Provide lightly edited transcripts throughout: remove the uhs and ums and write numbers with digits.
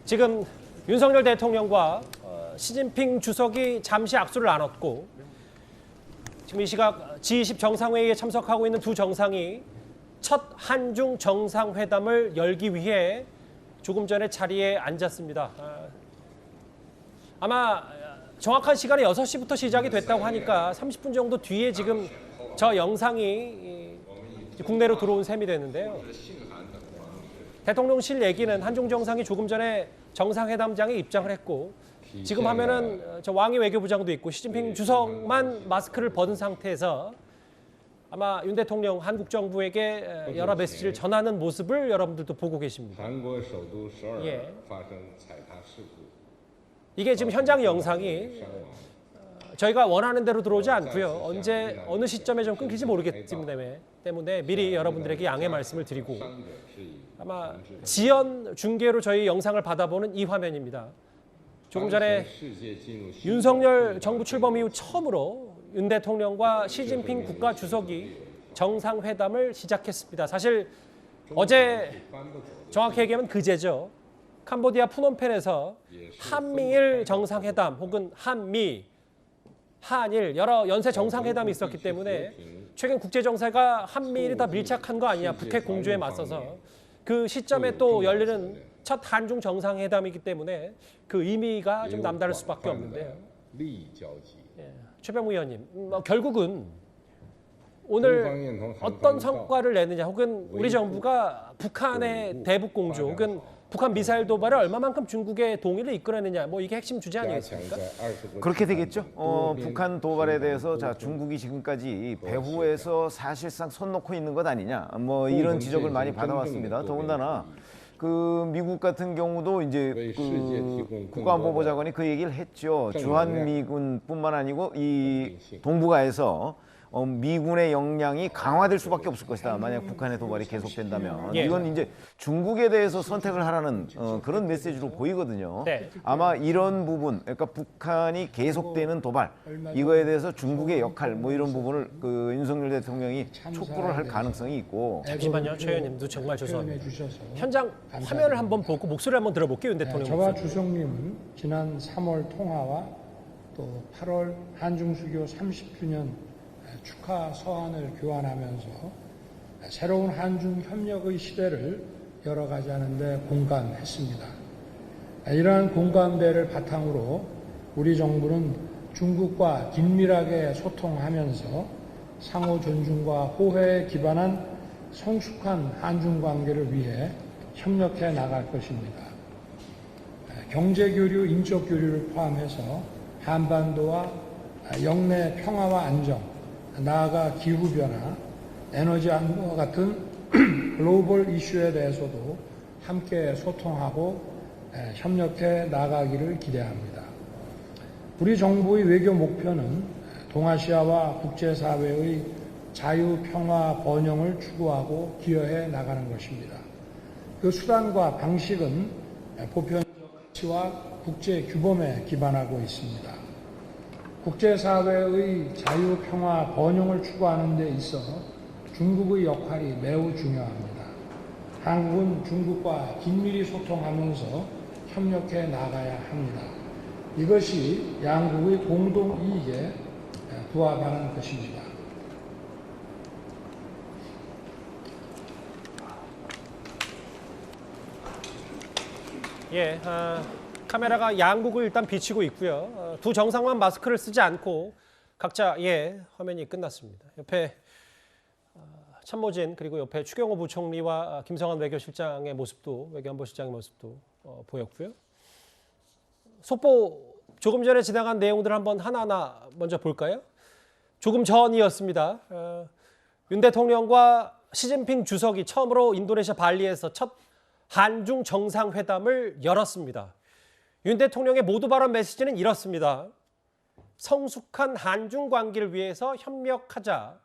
지금 윤석열 대통령과 시진핑 주석이 잠시 악수를 나눴고 지금 이 시각 G20 정상회의에 참석하고 있는 두 정상이 첫 한중 정상회담을 열기 위해 조금 전에 자리에 앉았습니다. 아마 정확한 시간이 6시부터 시작이 됐다고 하니까 30분 정도 뒤에 지금 저 영상이 국내로 들어온 셈이 되는데요. 대통령실 얘기는 한중 정상이 조금 전에 정상회담장에 입장을 했고 지금 하면은 저 왕이 외교부장도 있고 시진핑 주석만 마스크를 벗은 상태에서 아마 윤 대통령 한국 정부에게 여러 메시지를 전하는 모습을 여러분들도 보고 계십니다. 예. 이게 지금 현장 영상이 저희가 원하는 대로 들어오지 않고요. 언제 어느 시점에 좀 끊길지 모르겠기 때문에 미리 여러분들에게 양해 말씀을 드리고 아마 지연 중계로 저희 영상을 받아보는 이 화면입니다. 조금 전에 윤석열 정부 출범 이후 처음으로 윤 대통령과 시진핑 국가 주석이 정상회담을 시작했습니다. 사실 어제 정확히 얘기하면 그제죠. 캄보디아 푸놈펜에서 한미일 정상회담 혹은 한미, 한일 여러 연쇄 정상회담이 있었기 때문에 최근 국제정세가 한미일이 다 밀착한 거 아니냐 북핵 공조에 맞서서 그 시점에 또 열리는 첫 한중 정상회담이기 때문에 그 의미가 좀 남다를 수밖에 없는데요. 예, 최병우 의원님, 결국은 오늘 어떤 성과를 내느냐 혹은 우리 정부가 북한의 대북 공조 혹은 북한 미사일 도발을 얼마만큼 중국의 동의를 이끌어내느냐 뭐 이게 핵심 주제 아니겠습니까? 그렇게 되겠죠. 북한 도발에 대해서 중국이 지금까지 배후에서 사실상 손 놓고 있는 것 아니냐 뭐 이런 지적을 많이 받아왔습니다. 더군다나 그 미국 같은 경우도 이제 그 국가안보보좌관이 그 얘기를 했죠. 주한미군뿐만 아니고 이 동북아에서 미군의 역량이 강화될 수밖에 없을 것이다. 만약 북한의 도발이 계속된다면. 예. 이건 이제 중국에 대해서 선택을 하라는 그런 메시지로 보이거든요. 네. 아마 이런 부분, 그러니까 북한이 계속되는 도발, 이거에 대해서 중국의 역할, 뭐 이런 부분을 그 윤석열 대통령이 촉구를 할 가능성이 있고. 잠시만요, 최 의원님도 정말 죄송합니다. 현장 화면을 한번 보고 목소리를 한번 들어볼게요, 윤 대통령. 저와 주석님은 지난 3월 통화와 또 8월 한중수교 30주년 축하 서한을 교환하면서 새로운 한중 협력의 시대를 열어가지 않는데 공감했습니다. 이러한 공감대를 바탕으로 우리 정부는 중국과 긴밀하게 소통하면서 상호 존중과 호혜에 기반한 성숙한 한중 관계를 위해 협력해 나갈 것입니다. 경제 교류, 인적 교류를 포함해서 한반도와 영내 평화와 안정, 나아가 기후변화, 에너지 안보와 같은 글로벌 이슈에 대해서도 함께 소통하고 협력해 나가기를 기대합니다. 우리 정부의 외교 목표는 동아시아와 국제사회의 자유, 평화, 번영을 추구하고 기여해 나가는 것입니다. 그 수단과 방식은 보편적 가치와 국제 규범에 기반하고 있습니다. 국제사회의 자유, 평화, 번영을 추구하는 데 있어 중국의 역할이 매우 중요합니다. 한국은 중국과 긴밀히 소통하면서 협력해 나가야 합니다. 이것이 양국의 공동 이익에 부합하는 것입니다. 예, 카메라가 양국을 일단 비치고 있고요. 두 정상만 마스크를 쓰지 않고 각자 화면이 끝났습니다. 옆에 참모진 그리고 옆에 추경호 부총리와 김성한 외교실장의 모습도 외교안보실장의 모습도 보였고요. 속보 조금 전에 지나간 내용들을 한번 하나하나 먼저 볼까요? 조금 전이었습니다. 윤 대통령과 시진핑 주석이 처음으로 인도네시아 발리에서 첫 한중 정상회담을 열었습니다. 윤 대통령의 모두 발언 메시지는 이렇습니다. 성숙한 한중 관계를 위해서 협력하자.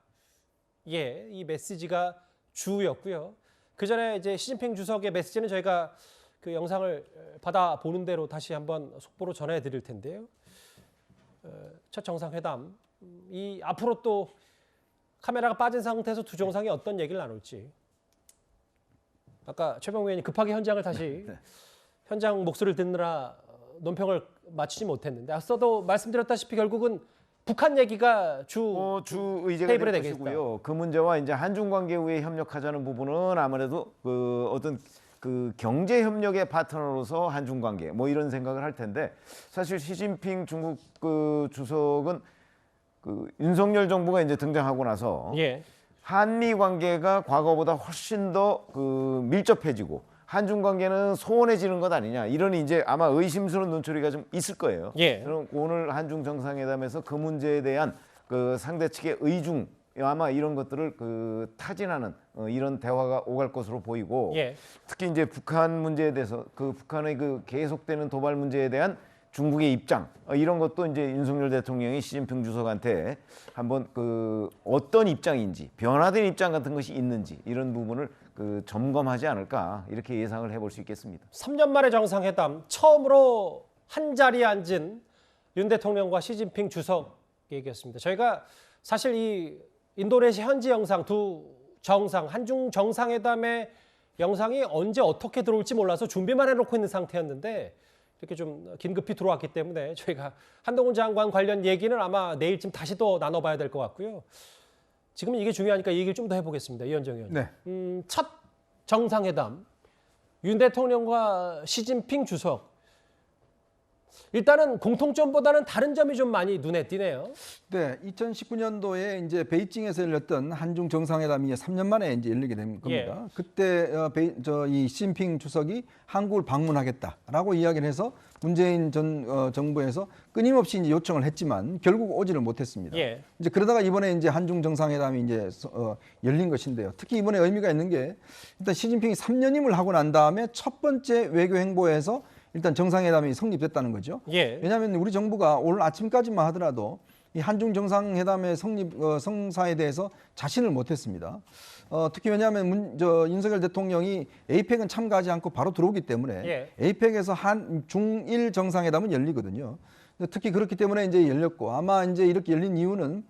이 메시지가 주였고요. 그 전에 이제 시진핑 주석의 메시지는 저희가 그 영상을 받아보는 대로 다시 한번 속보로 전해드릴 텐데요. 첫 정상회담. 이 앞으로 또 카메라가 빠진 상태에서 두 정상이 어떤 얘기를 나눌지. 아까 최병우 의원이 급하게 현장을 다시 현장 목소리를 듣느라 논평을 마치지 못했는데 앞서도 말씀드렸다시피 결국은 북한 얘기가 주 의제가 테이블에 될 되겠다. 것이고요. 그 문제와 이제 한중 관계 후에 협력하자는 부분은 아무래도 그 어떤 그 경제 협력의 파트너로서 한중 관계 뭐 이런 생각을 할 텐데 사실 시진핑 중국 그 주석은 그 윤석열 정부가 이제 등장하고 나서 예. 한미 관계가 과거보다 훨씬 더 그 밀접해지고 한중 관계는 소원해지는 것 아니냐 이런 이제 아마 의심스러운 눈초리가 좀 있을 거예요. 예. 그럼 오늘 한중 정상회담에서 그 문제에 대한 그 상대 측의 의중 아마 이런 것들을 그 타진하는 이런 대화가 오갈 것으로 보이고 예. 특히 이제 북한 문제에 대해서 그 북한의 그 계속되는 도발 문제에 대한 중국의 입장 이런 것도 이제 윤석열 대통령이 시진핑 주석한테 한번 그 어떤 입장인지 변화된 입장 같은 것이 있는지 이런 부분을 그 점검하지 않을까 이렇게 예상을 해볼 수 있겠습니다. 3년 만에 정상회담 처음으로 한 자리에 앉은 윤 대통령과 시진핑 주석 얘기였습니다. 저희가 사실 이 인도네시아 현지 영상 두 정상 한중 정상회담의 영상이 언제 어떻게 들어올지 몰라서 준비만 해놓고 있는 상태였는데 이렇게 좀 긴급히 들어왔기 때문에 저희가 한동훈 장관 관련 얘기는 아마 내일쯤 다시 또 나눠봐야 될 것 같고요. 지금은 이게 중요하니까 이 얘기를 좀 더 해보겠습니다. 이현정 의원님. 네. 첫 정상회담 윤 대통령과 시진핑 주석 일단은 공통점보다는 다른 점이 좀 많이 눈에 띄네요. 네, 2019년도에 이제 베이징에서 열렸던 한중 정상회담이 3년 만에 이제 열리게 된 겁니다. 그때 이 시진핑 주석이 한국을 방문하겠다라고 이야기를 해서 문재인 전 정부에서 끊임없이 이제 요청을 했지만 결국 오지를 못했습니다. 예. 이제 그러다가 이번에 이제 한중 정상회담이 이제 열린 것인데요. 특히 이번에 의미가 있는 게 일단 시진핑이 3년임을 하고 난 다음에 첫 번째 외교 행보에서 일단 정상회담이 성립됐다는 거죠. 예. 왜냐하면 우리 정부가 오늘 아침까지만 하더라도 이 한중 정상회담의 성사에 대해서 자신을 못했습니다. 특히 왜냐하면 윤석열 대통령이 에이펙은 참가하지 않고 바로 들어오기 때문에 예. 에이펙에서 중일 정상회담은 열리거든요. 특히 그렇기 때문에 이제 열렸고 아마 이제 이렇게 열린 이유는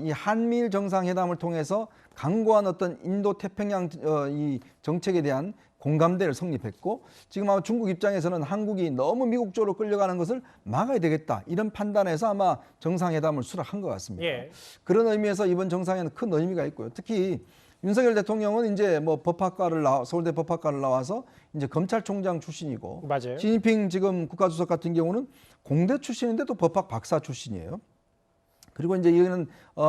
이 한미일 정상회담을 통해서 강고한 어떤 인도 태평양 이 정책에 대한 공감대를 성립했고 지금 아마 중국 입장에서는 한국이 너무 미국 쪽으로 끌려가는 것을 막아야 되겠다 이런 판단에서 아마 정상회담을 수락한 것 같습니다. 예. 그런 의미에서 이번 정상회는 큰 의미가 있고요. 특히 윤석열 대통령은 이제 뭐 서울대 법학과를 나와서 이제 검찰총장 출신이고 맞아요. 시진핑 지금 국가주석 같은 경우는 공대 출신인데 또 법학 박사 출신이에요. 그리고 이제 이거는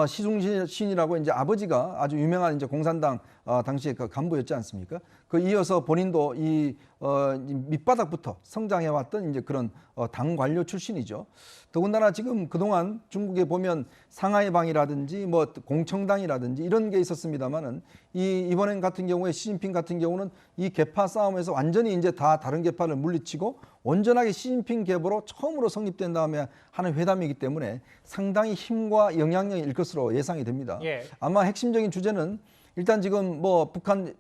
시중신이라고 이제 아버지가 아주 유명한 이제 공산당 당시에 그 간부였지 않습니까? 그 이어서 본인도 이 밑바닥부터 성장해왔던 이제 그런 당 관료 출신이죠. 더군다나 지금 그동안 중국에 보면 상하이방이라든지 뭐 공청당이라든지 이런 게 있었습니다만은 이번엔 같은 경우에 시진핑 같은 경우는 이 계파 싸움에서 완전히 이제 다 다른 계파를 물리치고 온전하게 시진핑 계보로 처음으로 성립된 다음에 하는 회담이기 때문에 상당히 힘과 영향력이 일 것으로 예상이 됩니다. 예. 아마 핵심적인 주제는 일단 지금 뭐 북한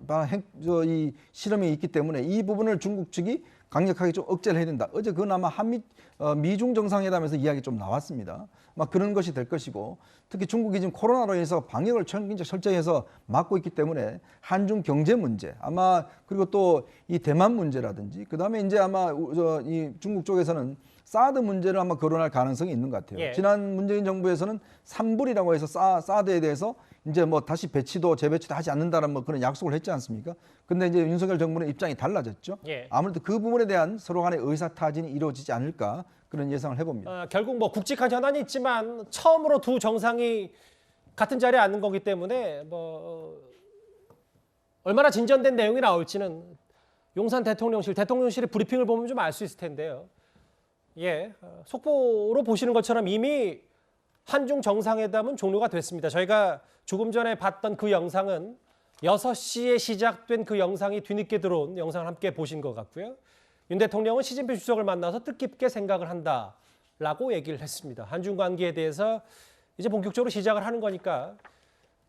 이 실험이 있기 때문에 이 부분을 중국 측이 강력하게 좀 억제를 해야 된다. 어제 그나마 미중 정상회담에서 이야기 좀 나왔습니다. 막 그런 것이 될 것이고 특히 중국이 지금 코로나로 인해서 방역을 철저히 해서 막고 있기 때문에 한중 경제 문제 아마 그리고 또 이 대만 문제라든지 그다음에 이제 아마 이 중국 쪽에서는 사드 문제를 아마 거론할 가능성이 있는 것 같아요. 예. 지난 문재인 정부에서는 산불이라고 해서 사드에 대해서 이제 뭐 다시 재배치도 하지 않는다는 뭐 그런 약속을 했지 않습니까? 근데 이제 윤석열 정부는 입장이 달라졌죠. 예. 아무래도 그 부분에 대한 서로 간의 의사타진이 이루어지지 않을까 그런 예상을 해봅니다. 결국 뭐 굵직한 현안이 있지만 처음으로 두 정상이 같은 자리에 앉는 거기 때문에 뭐 얼마나 진전된 내용이 나올지는 용산 대통령실의 브리핑을 보면 좀 알 수 있을 텐데요. 예, 속보로 보시는 것처럼 이미 한중 정상회담은 종료가 됐습니다. 저희가 조금 전에 봤던 그 영상은 6시에 시작된 그 영상이 뒤늦게 들어온 영상을 함께 보신 것 같고요. 윤 대통령은 시진핑 주석을 만나서 뜻깊게 생각을 한다라고 얘기를 했습니다. 한중 관계에 대해서 이제 본격적으로 시작을 하는 거니까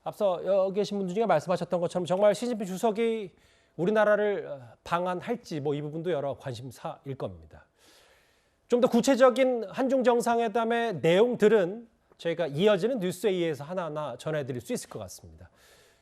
앞서 여기 계신 분 중에 말씀하셨던 것처럼 정말 시진핑 주석이 우리나라를 방한할지 뭐 이 부분도 여러 관심사일 겁니다. 좀 더 구체적인 한중 정상회담의 내용들은 저희가 이어지는 뉴스에 의해서 하나하나 전해드릴 수 있을 것 같습니다.